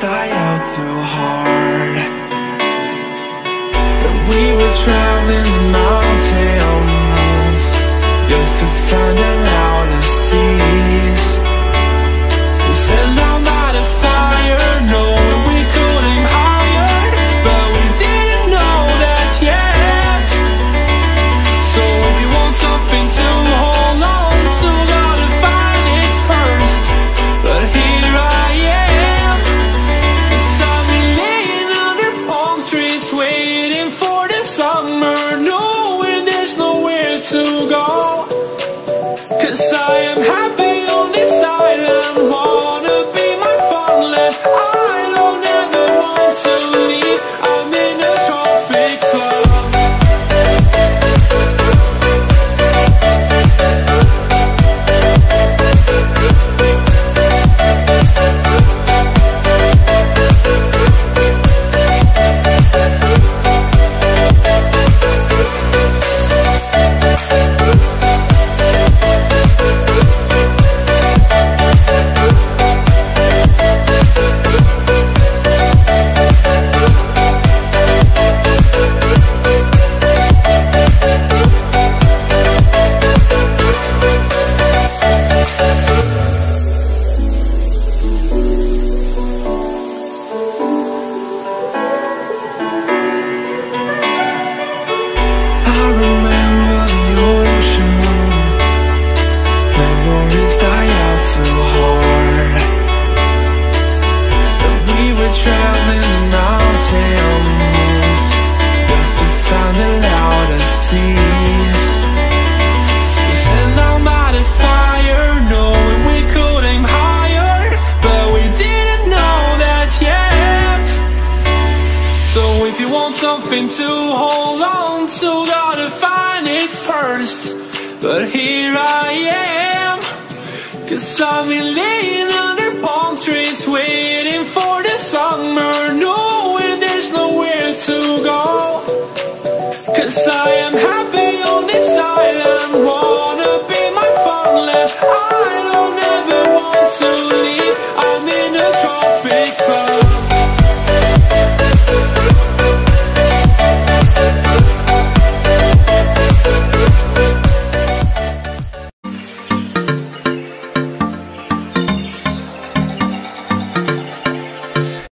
Die out too hard. But we were traveling the mountains just to find the loudest tears. We set down by the fire, knowing we could aim higher, but we didn't know that yet. So if you want something to hold on to, gotta find it first. But here I am, waiting for the summer, knowing there's nowhere to go. 'Cause I am happy on this island, wanna be my farmland. I don't ever want to leave, I'm in a tropic club. If you want something to hold on to, gotta find it first. But here I am, 'cause I've been laying under palm trees, waiting for the summer, knowing there's nowhere to go.